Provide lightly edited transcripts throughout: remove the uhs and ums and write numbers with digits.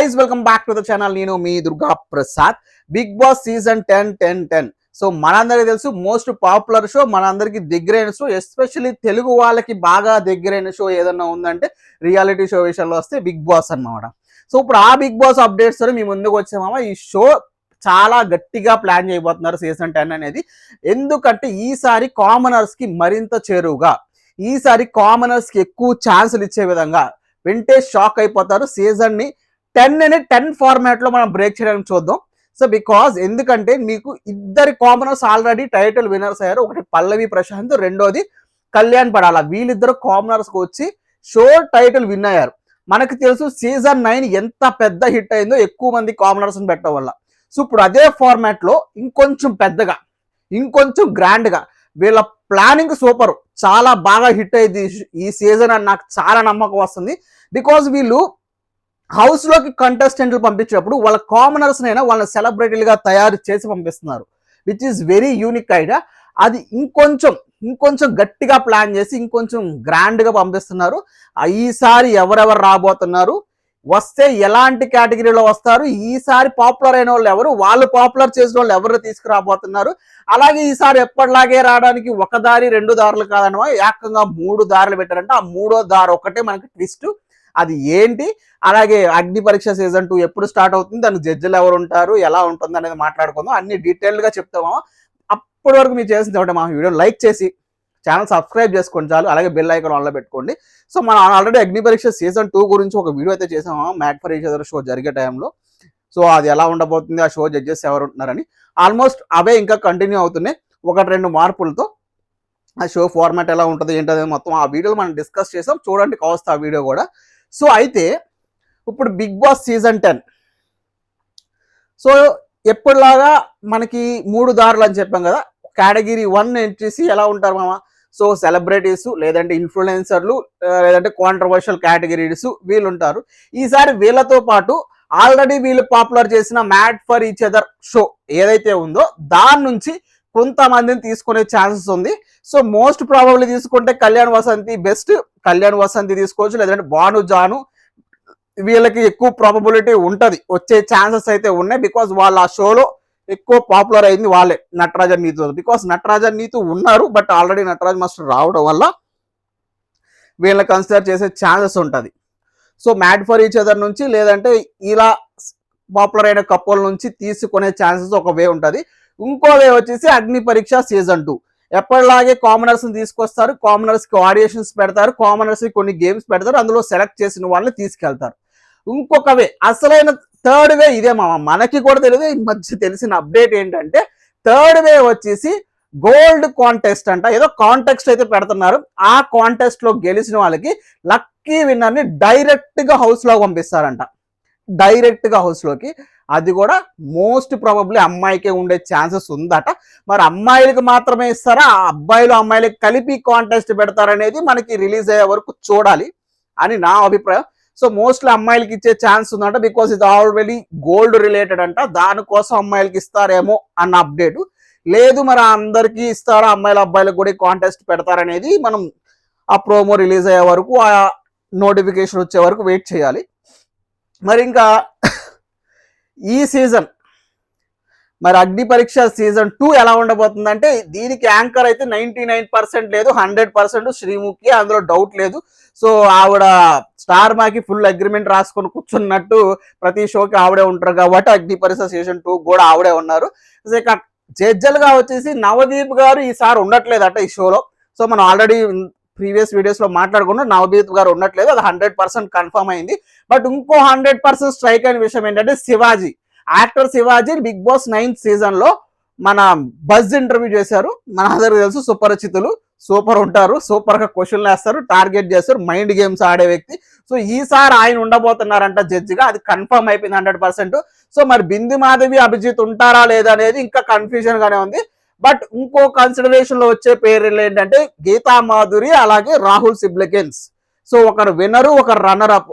guys, welcome back to the channel. నేను మీ Durga Prasad. Bigg Boss season 10. So మనందరికీ తెలుసు మోస్ట్ పాపులర్ షో, మనందరికి దగ్గరైన షో, ఎస్పెషల్లీ తెలుగు వాళ్ళకి బాగా దగ్గరైన షో ఏదన్నా ఉందంటే రియాలిటీ షో విషయంలో వస్తే బిగ్ బాస్ అన్నమాట. సో ఇప్పుడు ఆ బిగ్ బాస్ అప్డేట్స్ మీ ముందుకు వచ్చామా. ఈ షో చాలా గట్టిగా ప్లాన్ చేయబోతున్నారు సీజన్ 10 అనేది. ఎందుకంటే ఈసారి కామనర్స్ కి మరింత చేరువుగా, ఈసారి కామనర్స్ కి ఎక్కువ ఛాన్సులు ఇచ్చే విధంగా వింటే షాక్ అయిపోతారు. సీజన్ ని 10 ఫార్మాట్ లో మనం బ్రేక్ చేయడానికి చూద్దాం. సో బికాజ్ ఎందుకంటే మీకు ఇద్దరి కామనర్స్ ఆల్రెడీ టైటిల్ విన్నర్స్ అయ్యారు. ఒకటి పల్లవి ప్రశాంత్, రెండోది కళ్యాణ్ పడాల. వీళ్ళిద్దరు కామనర్స్ కు వచ్చి షో టైటిల్ విన్ అయ్యారు. మనకు తెలుసు సీజన్ 9 ఎంత పెద్ద హిట్ అయిందో ఎక్కువ మంది కామనర్స్ పెట్టడం వల్ల. సో ఇప్పుడు అదే ఫార్మాట్ లో ఇంకొంచెం పెద్దగా, ఇంకొంచెం గ్రాండ్ గా వీళ్ళ ప్లానింగ్ సూపర్, చాలా బాగా హిట్ అయింది ఈ సీజన్ అని నాకు చాలా నమ్మకం వస్తుంది. బికాజ్ వీళ్ళు హౌస్ లోకి కంటెస్టెంట్లు పంపించేటప్పుడు వాళ్ళ కామనర్స్ అయినా వాళ్ళని సెలబ్రిటీలుగా తయారు చేసి పంపిస్తున్నారు, which is very unique idea. అది ఇంకొంచెం గట్టిగా ప్లాన్ చేసి ఇంకొంచెం గ్రాండ్ గా పంపిస్తున్నారు. ఈసారి ఎవరెవరు రాబోతున్నారు, వస్తే ఎలాంటి కేటగిరీలో వస్తారు, ఈసారి పాపులర్ అయిన వాళ్ళు ఎవరు, వాళ్ళు పాపులర్ చేసిన వాళ్ళు ఎవరు తీసుకురాబోతున్నారు. అలాగే ఈసారి ఎప్పటిలాగే రావడానికి ఒక దారి రెండు దారులు కాదనమా, ఏకంగా 3 దారులు పెట్టారంటే ఆ 3వ దారి ఒకటే మనకి ట్విస్ట్. అది ఏంటి, అలాగే అగ్ని పరీక్ష సీజన్ 2 ఎప్పుడు స్టార్ట్ అవుతుంది, దానికి జడ్జిలు ఎవరు ఉంటారు, ఎలా ఉంటుంది అనేది మాట్లాడుకుందాం. అన్ని డీటెయిల్డ్ గా చెప్తామా. అప్పటి వరకు మీరు చేసింది ఒకటి, మా వీడియో లైక్ చేసి ఛానల్ సబ్స్క్రైబ్ చేసుకోండి చాలు, అలాగే బెల్ ఐకాన్ ఆన్లో పెట్టుకోండి. సో మనం ఆల్రెడీ అగ్ని పరీక్ష సీజన్ 2 గురించి ఒక వీడియో అయితే చేసాము, made for each other show జరిగే టైంలో. సో అది ఎలా ఉండబోతుంది, ఆ షో జడ్జెస్ ఎవరు ఉంటున్నారని, ఆల్మోస్ట్ అవే ఇంకా కంటిన్యూ అవుతున్నాయి, 1-2 మార్పులతో. ఆ షో ఫార్మాట్ ఎలా ఉంటుంది ఏంటనేది మొత్తం ఆ వీడియోలో మనం డిస్కస్ చేసాం, చూడండి కావస్తా ఆ వీడియో కూడా. సో అయితే ఇప్పుడు బిగ్ బాస్ సీజన్ 10 సో ఎప్పటిలాగా మనకి 3 దారులు అని చెప్పాం కదా. కేటగిరీ 1 ఎంట్రీస్ ఎలా ఉంటారు మామ, సో సెలబ్రిటీస్, లేదంటే ఇన్ఫ్లుయెన్సర్లు, లేదంటే కాంట్రవర్షియల్ కేటగిరీస్ వీళ్ళు ఉంటారు. ఈసారి వీళ్ళతో పాటు ఆల్రెడీ వీళ్ళు పాపులర్ చేసిన made for each other show ఏదైతే ఉందో దాని నుంచి కొంతమందిని తీసుకునే ఛాన్సెస్ ఉంది. సో మోస్ట్ ప్రాబబ్లీ తీసుకుంటే కళ్యాణ్ వసంతి బెస్ట్, కళ్యాణ్ వసంతి తీసుకోవచ్చు, లేదంటే భాను జాను, వీళ్ళకి ఎక్కువ ప్రాబబిలిటీ ఉంటుంది, వచ్చే ఛాన్సెస్ అయితే ఉన్నాయి. బికాజ్ వాళ్ళ ఆ షోలో ఎక్కువ పాపులర్ అయింది వాళ్ళే, నటరాజన్ నీతు. బికాస్ నటరాజన్ నీతు ఉన్నారు, బట్ ఆల్రెడీ నటరాజ్ మాస్టర్ రావడం వల్ల వీళ్ళని కన్సిడర్ చేసే ఛాన్సెస్ ఉంటుంది. So made for each other నుంచి, లేదంటే ఇలా పాపులర్ అయిన కప్పుల నుంచి తీసుకునే ఛాన్సెస్ ఒక వే ఉంటుంది. ఇంకో వే వచ్చేసి అగ్ని పరీక్ష సీజన్ 2 ఎప్పటిలాగే కామనర్స్ తీసుకొస్తారు, కామనర్స్ కి ఆడిషన్స్ పెడతారు, కామనర్స్ కి కొన్ని గేమ్స్ పెడతారు, అందులో సెలెక్ట్ చేసిన వాళ్ళని తీసుకెళ్తారు. ఇంకొక వే, అసలైన థర్డ్ వే ఇదే మనకి కూడా తెలియదు. ఈ మధ్య తెలిసిన అప్డేట్ ఏంటంటే థర్డ్ వే వచ్చేసి గోల్డ్ కాంటెస్ట్ అంట, ఏదో కాంటెస్ట్ అయితే పెడుతున్నారు. ఆ కాంటెస్ట్ లో గెలిచిన వాళ్ళకి లక్కీ విన్నర్ ని డైరెక్ట్ గా హౌస్ లో పంపిస్తారంట, డైరెక్ట్ గా హౌస్ లోకి. అది కూడా మోస్ట్ ప్రాబబ్లీ అమ్మాయికే ఉండే ఛాన్సెస్ ఉందట. మరి అమ్మాయిలకు మాత్రమే ఇస్తారా, ఆ అబ్బాయిలు అమ్మాయిలకు కలిపి కాంటెస్ట్ పెడతారనేది మనకి రిలీజ్ అయ్యే వరకు చూడాలి అని నా అభిప్రాయం. సో మోస్ట్లీ అమ్మాయిలకి ఇచ్చే ఛాన్స్ ఉందంట, బికాస్ ఇది ఆల్రెడీ గోల్డ్ రిలేటెడ్ అంట, దానికోసం అమ్మాయిలకి ఇస్తారేమో అన్న అప్డేట్. లేదు మరి అందరికీ ఇస్తారా, అమ్మాయిల అబ్బాయిలకు కూడా కాంటెస్ట్ పెడతారనేది మనం ఆ ప్రోమో రిలీజ్ అయ్యే వరకు, ఆ నోటిఫికేషన్ వచ్చే వరకు వెయిట్ చేయాలి. మరి ఇంకా ఈ సీజన్ మరి అగ్ని పరీక్ష సీజన్ 2 ఎలా ఉండబోతుందంటే, దీనికి యాంకర్ అయితే 99% లేదు, 100% శ్రీముఖి, అందులో డౌట్ లేదు. సో ఆవిడ స్టార్ మాకి ఫుల్ అగ్రిమెంట్ రాసుకొని కూర్చున్నట్టు ప్రతి షోకి ఆవిడే ఉంటారు కాబట్టి అగ్ని పరీక్ష సీజన్ 2 కూడా ఆవిడే ఉన్నారు. ఇక జడ్జలుగా వచ్చేసి నవదీప్ గారు ఈసారి ఉండట్లేదట ఈ షోలో. సో మనం ఆల్రెడీ ప్రీవియస్ వీడియోస్ లో మాట్లాడుకున్నాం, నవదీప్ గారు ఉండట్లేదు, అది 100% కన్ఫర్మ్ అయింది. బట్ ఇంకో 100% స్ట్రైక్ అయిన విషయం ఏంటంటే Shivaji, actor Shivaji Bigg Boss 9th season లో మన బజ్ ఇంటర్వ్యూ చేశారు. మన అందరికి తెలుసు సుపరిచితులు, సూపర్ ఉంటారు, సూపర్ గా క్వశ్చన్లు వేస్తారు, టార్గెట్ చేస్తారు, మైండ్ గేమ్స్ ఆడే వ్యక్తి. సో ఈసారి ఆయన ఉండబోతున్నారంట జడ్జిగా, అది కన్ఫర్మ్ అయిపోయింది 100%. సో మరి బిందు మాధవి, అభిజిత్ ఉంటారా లేదా అనేది ఇంకా కన్ఫ్యూజన్ గానే ఉంది. బట్ ఇంకో కన్సిడరేషన్ లో వచ్చే పేర్లు ఏంటంటే గీతా మాధురి, అలాగే రాహుల్ సిబ్లిగన్స్. సో ఒకరు విన్నరు, ఒకరు రన్నర్ అప్.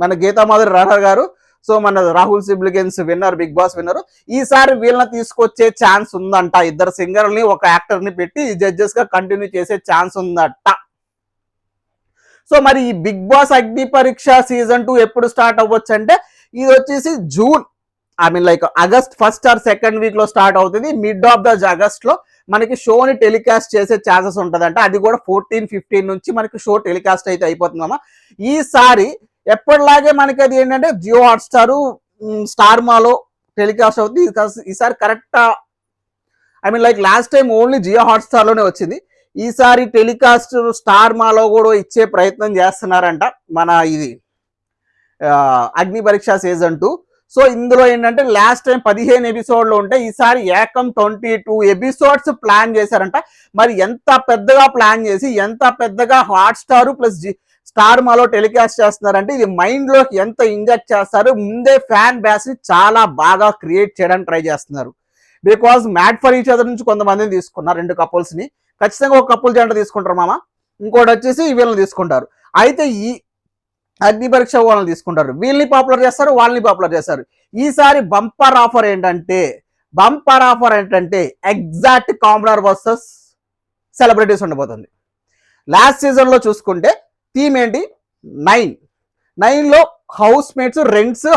మన గీతా మాధురి రన్నర్ గారు, సో మన Rahul Sipligunj winner, Bigg Boss winner. ఈసారి వీళ్ళని తీసుకొచ్చే ఛాన్స్ ఉందంట, ఇద్దరు సింగర్ని ఒక యాక్టర్ ని పెట్టి జడ్జెస్ గా కంటిన్యూ చేసే ఛాన్స్ ఉందట. సో మరి ఈ బిగ్ బాస్ అగ్ని పరీక్ష సీజన్ 2 ఎప్పుడు స్టార్ట్ అవ్వచ్చు అంటే ఇది వచ్చేసి June like August 1st or 2nd week లో స్టార్ట్ అవుతుంది. మిడ్ ఆఫ్ ద ఆగస్ట్ లో మనకి షోని టెలికాస్ట్ చేసే ఛాన్సెస్ ఉంటుందంట. అది కూడా 14-15 నుంచి మనకి షో టెలికాస్ట్ అయితే అయిపోతుందమ్మా. ఈసారి ఎప్పటిలాగే మనకి అది ఏంటంటే జియో హాట్స్టార్, స్టార్ మాలో టెలికాస్ట్ అవుతుంది. ఈసారి correct like last time only Jio Hotstar లోనే వచ్చింది. ఈసారి టెలికాస్ట్ స్టార్ మాలో కూడా ఇచ్చే ప్రయత్నం చేస్తున్నారంట మన ఇది అగ్ని పరీక్ష సీజన్ 2. సో ఇందులో ఏంటంటే లాస్ట్ టైం 15 ఎపిసోడ్లు ఉంటే ఈసారి ఏకం 22 ఎపిసోడ్స్ ప్లాన్ చేశారంట. మరి ఎంత పెద్దగా ప్లాన్ చేసి ఎంత పెద్దగా హాట్స్టార్ ప్లస్ స్టార్ మాలో టెలికాస్ట్ చేస్తున్నారంటే ఇది మైండ్ లోకి ఎంత ఇంజెక్ట్ చేస్తారు. ముందే ఫ్యాన్ బ్యాస్ ని చాలా బాగా క్రియేట్ చేయడానికి ట్రై చేస్తున్నారు. Because made for each other నుంచి కొంతమందిని తీసుకున్నారు, 2 కపుల్స్ ని. ఖచ్చితంగా ఒక కపుల్ జంట తీసుకుంటారు మామ, ఇంకోటి వచ్చేసి వీళ్ళని తీసుకుంటారు. అయితే ఈ అగ్ని పరీక్ష వాళ్ళని తీసుకుంటారు, వీళ్ళని పాపులర్ చేస్తారు, వాళ్ళని పాపులర్ చేస్తారు. ఈసారి బంపర్ ఆఫర్ ఏంటంటే ఎగ్జాక్ట్ కామనర్ వర్సెస్ సెలబ్రిటీస్ ఉండబోతుంది. లాస్ట్ సీజన్ లో చూసుకుంటే థీమ్ ఏంటి 9లో హౌస్ మేట్స్, రెంట్స్,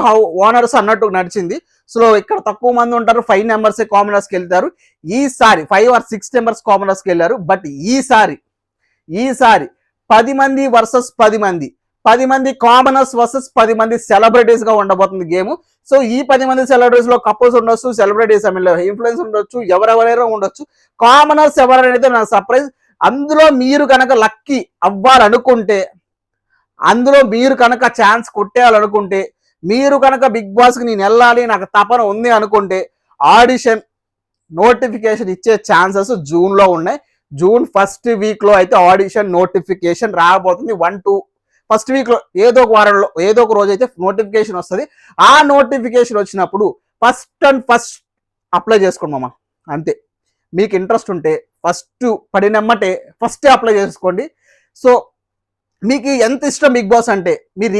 ఓనర్స్ అన్నట్టు నడిచింది. సో ఇక్కడ తక్కువ మంది ఉంటారు, 5 మెంబర్స్ కామనర్స్కి వెళ్తారు. ఈసారి 5 or 6 మెంబర్స్ కామనర్స్కి వెళ్ళారు. బట్ ఈసారి 10 మంది వర్సెస్ 10 మంది, 10 మంది కామనర్స్ వర్సెస్ 10 మంది సెలబ్రిటీస్ గా ఉండబోతుంది గేమ్. సో ఈ 10 మంది సెలబ్రిటీస్ లో కపుల్స్ ఉండొచ్చు, సెలబ్రిటీస్ ఇన్ఫ్లుయెన్స్ ఉండొచ్చు, ఎవరెవరైనా ఉండొచ్చు. కామనర్స్ ఎవరైతే నాకు సర్ప్రైజ్. అందులో మీరు కనుక లక్కీ అవ్వాలనుకుంటే, అందులో మీరు కనుక ఛాన్స్ కొట్టేయాలనుకుంటే, మీరు కనుక బిగ్ బాస్కి నేను వెళ్ళాలి నాకు తపన ఉంది అనుకుంటే ఆడిషన్ నోటిఫికేషన్ ఇచ్చే ఛాన్సెస్ జూన్లో ఉన్నాయి. జూన్ 1st వీక్లో అయితే ఆడిషన్ నోటిఫికేషన్ రాబోతుంది. 1-2 ఫస్ట్ వీక్లో ఏదో ఒక వారంలో ఏదో ఒక రోజు అయితే నోటిఫికేషన్ వస్తుంది. ఆ నోటిఫికేషన్ వచ్చినప్పుడు ఫస్ట్ అప్లై చేసుకోండి మామ. అంతే, మీకు ఇంట్రెస్ట్ ఉంటే ఫస్ట్ పడినమ్మటే ఫస్ట్ అప్లై చేసుకోండి. సో మీకు ఎంత ఇష్టం బిగ్ బాస్ అంటే, మీరు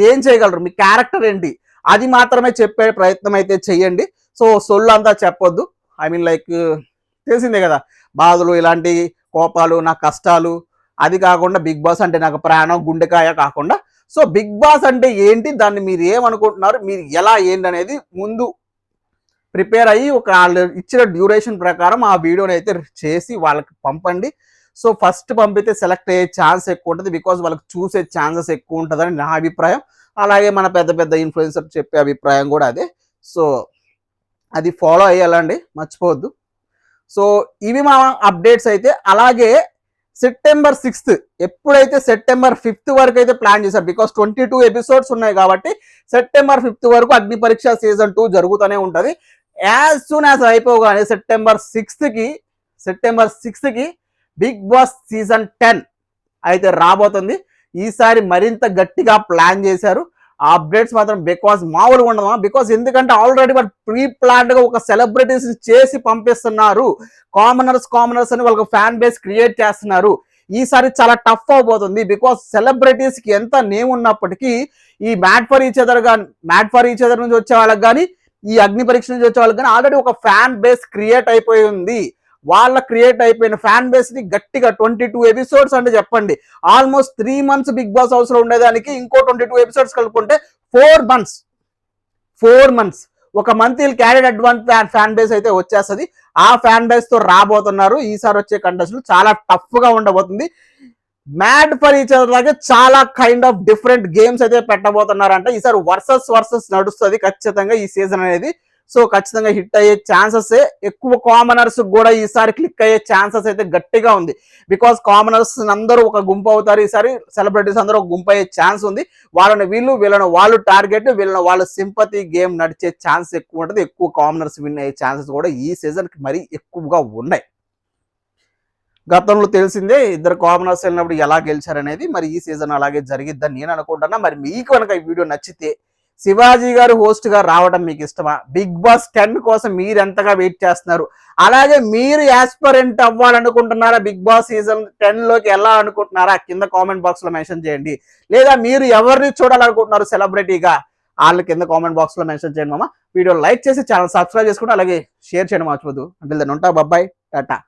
ఏం చేయగలరు, మీ క్యారెక్టర్ ఏంటి, అది మాత్రమే చెప్పే ప్రయత్నం అయితే చెయ్యండి. సో సొల్లు అంతా చెప్పొద్దు. లైక్ తెలిసిందే కదా, బాధలు, ఇలాంటి కోపాలు, నా కష్టాలు, అది కాకుండా బిగ్ బాస్ అంటే నాకు ప్రాణం, గుండెకాయ కాకుండా, సో బిగ్ బాస్ అంటే ఏంటి, దాన్ని మీరు ఏమనుకుంటున్నారు, మీరు ఎలా ఏంటి అనేది ముందు ప్రిపేర్ అయ్యి ఒక వాళ్ళు ఇచ్చిన డ్యూరేషన్ ప్రకారం ఆ వీడియోని అయితే చేసి వాళ్ళకి పంపండి. సో ఫస్ట్ పంపితే సెలెక్ట్ అయ్యే ఛాన్స్ ఎక్కువ ఉంటుంది, బికాజ్ వాళ్ళకి చూసే ఛాన్సెస్ ఎక్కువ ఉంటుందని నా అభిప్రాయం. అలాగే మన పెద్ద ఇన్ఫ్లుయెన్సర్ చెప్పే అభిప్రాయం కూడా అదే. సో అది ఫాలో అయ్యాలండి, మర్చిపోవద్దు. సో ఇవి మా అప్డేట్స్ అయితే. అలాగే September 6th, ఎప్పుడైతే September 5th వరకు అయితే ప్లాన్ చేశారు, బికాస్ 22 ఎపిసోడ్స్ ఉన్నాయి కాబట్టి September 5th వరకు అగ్ని పరీక్ష సీజన్ 2 జరుగుతూనే ఉంటుంది. యాజ్ సూన్ యాజ్ అయిపోగానే September 6th కి బిగ్ బాస్ సీజన్ 10 అయితే రాబోతుంది. ఈసారి మరింత గట్టిగా ప్లాన్ చేశారు. ఆ అప్డేట్స్ మాత్రం బికాస్ మామూలుగా ఉండదు, బికాస్ ఎందుకంటే ఆల్రెడీ వాళ్ళు ప్రీ ప్లాన్డ్ గా ఒక సెలబ్రిటీస్ చేసి పంపిస్తున్నారు. కామనర్స్ అని వాళ్ళకి ఫ్యాన్ బేస్ క్రియేట్ చేస్తున్నారు. ఈసారి చాలా టఫ్ అవబోతుంది, బికాస్ సెలబ్రిటీస్ కి ఎంత నేమ్ ఉన్నప్పటికీ ఈ మ్యాట్ ఫర్ ఈచ్ అదర్ నుంచి వచ్చే వాళ్ళకి కానీ, ఈ అగ్ని పరీక్ష నుంచి వచ్చే వాళ్ళకి కానీ ఆల్రెడీ ఒక ఫ్యాన్ బేస్ క్రియేట్ అయిపోయి ఉంది. వాళ్ళ క్రియేట్ అయిపోయిన ఫ్యాన్ బేస్ ని గట్టిగా 22 ఎపిసోడ్స్ అంటే చెప్పండి, almost 3 months Bigg Boss house లో ఉండేదానికి ఇంకో 22 ఎపిసోడ్స్ కలుపుకుంటే 4 months, ఒక మంత్ వీళ్ళు క్యారీడ్ అడ్వాన్స్ ఫ్యాన్ బేస్ అయితే వచ్చేస్తుంది. ఆ ఫ్యాన్ బేస్ తో రాబోతున్నారు. ఈసారి వచ్చే కంటెస్ట్లు చాలా టఫ్ గా ఉండబోతుంది. మ్యాడ్ ఫర్ ఈచ్ అదర్ లాగే చాలా కైండ్ ఆఫ్ డిఫరెంట్ గేమ్స్ అయితే పెట్టబోతున్నారంట. ఈసారి వర్సెస్ నడుస్తుంది ఖచ్చితంగా ఈ సీజన్ అనేది. సో ఖచ్చితంగా హిట్ అయ్యే ఛాన్సెస్ ఎక్కువ. కామనర్స్ కూడా ఈసారి క్లిక్ అయ్యే ఛాన్సెస్ అయితే గట్టిగా ఉంది, బికాస్ కామనర్స్ అందరూ ఒక గుంపు అవుతారు. ఈసారి సెలబ్రిటీస్ అందరూ ఒక గుంపు అయ్యే ఛాన్స్ ఉంది. వీళ్ళని వాళ్ళు టార్గెట్, వీళ్ళని వాళ్ళు సింపతి గేమ్ నడిచే ఛాన్స్ ఎక్కువ ఉంటుంది. ఎక్కువ కామనర్స్ విన్ అయ్యే ఛాన్సెస్ కూడా ఈ సీజన్కి మరీ ఎక్కువగా ఉన్నాయి. గతంలో తెలిసిందే 2 కామనర్స్ వెళ్ళినప్పుడు ఎలా గెలిచారనేది. మరి ఈ సీజన్ అలాగే జరిగిద్దని నేను అనుకుంటున్నా. మరి మీకు కనుక ఈ వీడియో నచ్చితే, శివాజీ గారు హోస్ట్ గా రావడం మీకు ఇష్టమా, బిగ్ బాస్ 10 కోసం మీరు ఎంతగా వెయిట్ చేస్తున్నారు, అలాగే మీరు యాస్పరెంట్ అవ్వాలనుకుంటున్నారా, బిగ్ బాస్ సీజన్ 10 లోకి వెళ్ళాలనుకుంటున్నారా, కింద కామెంట్ బాక్స్ లో మెన్షన్ చేయండి. లేదా మీరు ఎవరిని చూడాలనుకుంటున్నారు సెలబ్రిటీగా, వాళ్ళ కింద కామెంట్ బాక్స్ లో మెన్షన్ చేయండి మామ. వీడియో లైక్ చేసి ఛానల్ సబ్స్క్రైబ్ చేసుకోండి, అలాగే షేర్ చేయడం మర్చిపోద్దు. అంటే ఉంటా, బాయ్, టాటా.